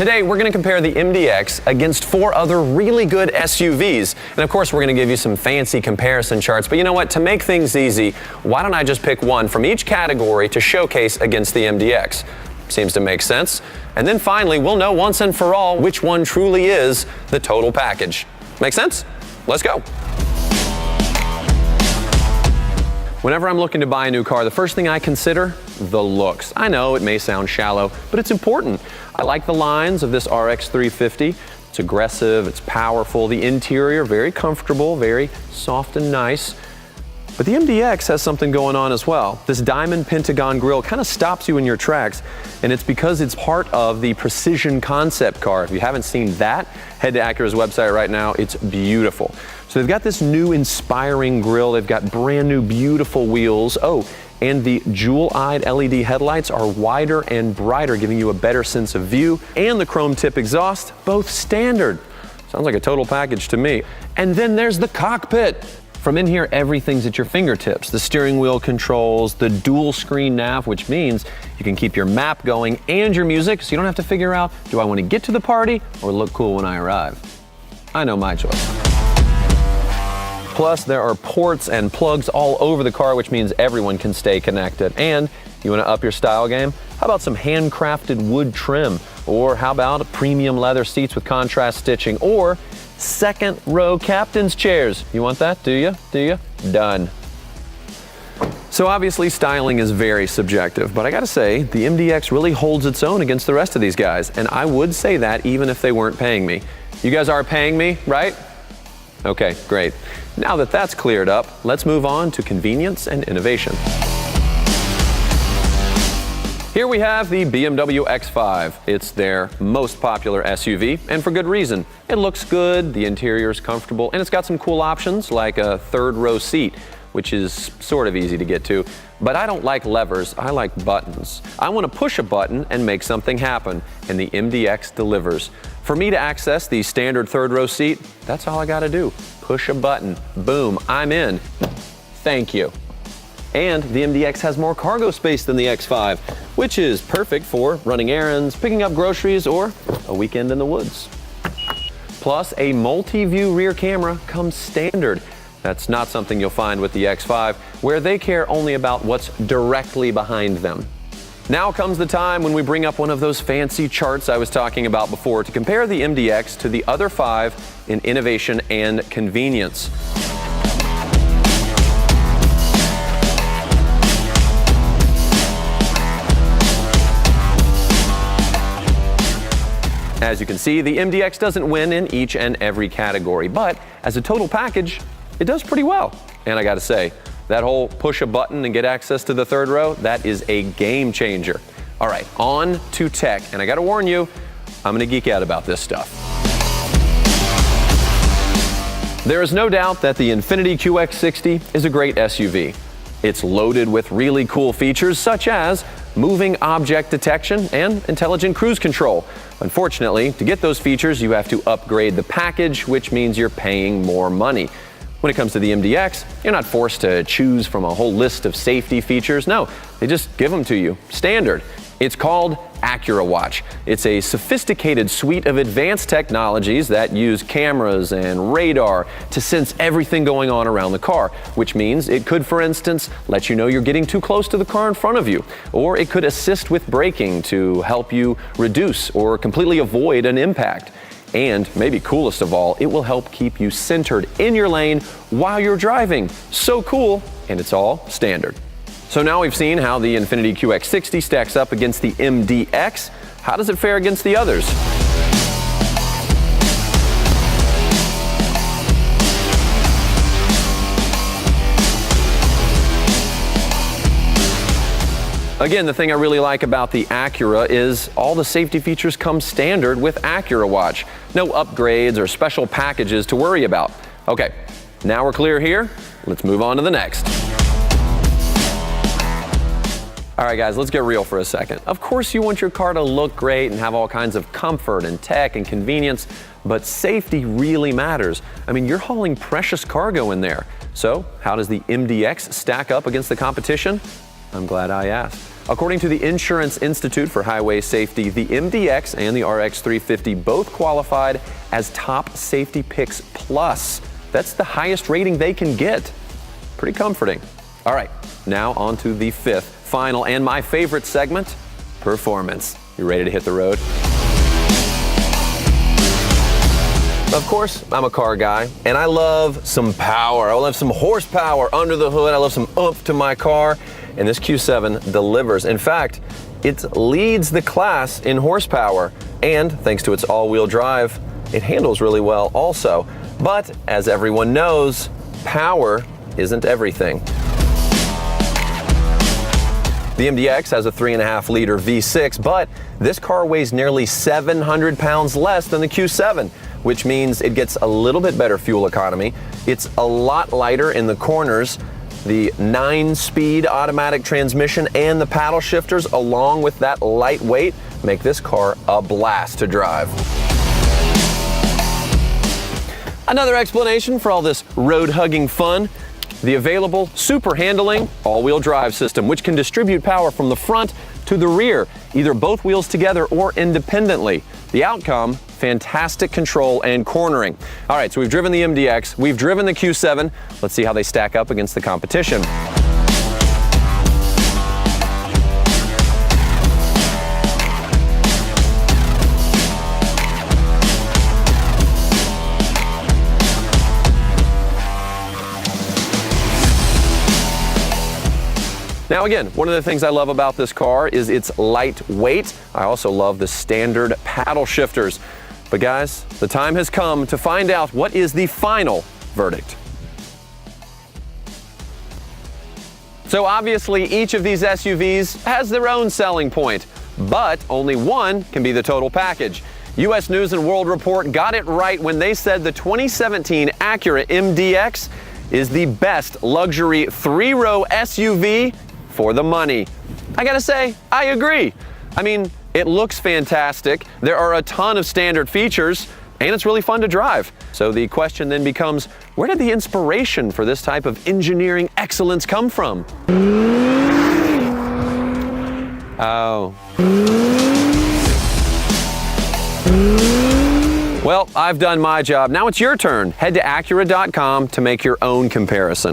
Today, we're going to compare the MDX against 4 other really good SUVs. And of course, we're going to give you some fancy comparison charts. But you know what? To make things easy, why don't I just pick one from each category to showcase against the MDX? Seems to make sense. And then finally, we'll know once and for all which one truly is the total package. Make sense? Let's go. Whenever I'm looking to buy a new car, the first thing I consider, the looks. I know it may sound shallow, but it's important. I like the lines of this RX 350. It's aggressive, it's powerful. The interior, very comfortable, very soft and nice. But the MDX has something going on as well. This diamond pentagon grille kind of stops you in your tracks, and it's because it's part of the precision concept car. If you haven't seen that, head to Acura's website right now. It's beautiful. So they've got this new inspiring grille. They've got brand new beautiful wheels. Oh, and the jewel-eyed LED headlights are wider and brighter, giving you a better sense of view. And the chrome tip exhaust, both standard. Sounds like a total package to me. And then there's the cockpit. From in here, everything's at your fingertips. The steering wheel controls, the dual screen nav, which means you can keep your map going and your music, so you don't have to figure out, do I want to get to the party or look cool when I arrive? I know my choice. Plus, there are ports and plugs all over the car, which means everyone can stay connected. And you want to up your style game? How about some handcrafted wood trim? Or how about premium leather seats with contrast stitching? Or second row captain's chairs. You want that? Do you? Do you? Done. So obviously styling is very subjective, but I gotta say, the MDX really holds its own against the rest of these guys, and I would say that even if they weren't paying me. You guys are paying me, right? Okay, great. Now that that's cleared up, let's move on to convenience and innovation. Here we have the BMW X5. It's their most popular SUV, and for good reason. It looks good, the interior is comfortable, and it's got some cool options like a third row seat, which is sort of easy to get to. But I don't like levers, I like buttons. I want to push a button and make something happen, and the MDX delivers. For me to access the standard third row seat, that's all I gotta do. Push a button, boom, I'm in. Thank you. And the MDX has more cargo space than the X5, which is perfect for running errands, picking up groceries, or a weekend in the woods. Plus, a multi-view rear camera comes standard. That's not something you'll find with the X5, where they care only about what's directly behind them. Now comes the time when we bring up one of those fancy charts I was talking about before to compare the MDX to the other 5 in innovation and convenience. As you can see, the MDX doesn't win in each and every category, but as a total package, it does pretty well. And I gotta say, that whole push a button and get access to the third row, that is a game changer. All right, on to tech. And I gotta warn you, I'm gonna geek out about this stuff. There is no doubt that the Infiniti QX60 is a great SUV. It's loaded with really cool features such as moving object detection and intelligent cruise control. Unfortunately, to get those features, you have to upgrade the package, which means you're paying more money. When it comes to the MDX, you're not forced to choose from a whole list of safety features. No, they just give them to you, standard. It's called Acura Watch. It's a sophisticated suite of advanced technologies that use cameras and radar to sense everything going on around the car, which means it could, for instance, let you know you're getting too close to the car in front of you, or it could assist with braking to help you reduce or completely avoid an impact. And maybe coolest of all, it will help keep you centered in your lane while you're driving. So cool, and it's all standard. So now we've seen how the Infiniti QX60 stacks up against the MDX. How does it fare against the others? Again, the thing I really like about the Acura is all the safety features come standard with Acura Watch. No upgrades or special packages to worry about. Okay, now we're clear here. Let's move on to the next. All right, guys, let's get real for a second. Of course, you want your car to look great and have all kinds of comfort and tech and convenience, but safety really matters. I mean, you're hauling precious cargo in there. So how does the MDX stack up against the competition? I'm glad I asked. According to the Insurance Institute for Highway Safety, the MDX and the RX 350 both qualified as Top Safety Picks Plus. That's the highest rating they can get. Pretty comforting. All right, now on to the fifth, final, and my favorite segment, performance. You ready to hit the road? Of course, I'm a car guy, and I love some power. I love some horsepower under the hood. I love some oomph to my car, and this Q7 delivers. In fact, it leads the class in horsepower, and thanks to its all-wheel drive, it handles really well also. But as everyone knows, power isn't everything. The MDX has a 3.5-liter V6, but this car weighs nearly 700 pounds less than the Q7, which means it gets a little bit better fuel economy. It's a lot lighter in the corners. The 9-speed automatic transmission and the paddle shifters, along with that light weight, make this car a blast to drive. Another explanation for all this road-hugging fun, the available super handling all-wheel drive system, which can distribute power from the front to the rear, either both wheels together or independently. The outcome, fantastic control and cornering. All right, so we've driven the MDX, we've driven the Q7. Let's see how they stack up against the competition. Now again, one of the things I love about this car is its lightweight. I also love the standard paddle shifters. But guys, the time has come to find out what is the final verdict. So obviously each of these SUVs has their own selling point, but only one can be the total package. US News and World Report got it right when they said the 2017 Acura MDX is the best luxury 3-row SUV for the money. I gotta say, I agree. I mean, it looks fantastic, there are a ton of standard features, and it's really fun to drive. So the question then becomes, where did the inspiration for this type of engineering excellence come from? Oh. Well, I've done my job. Now it's your turn. Head to Acura.com to make your own comparison.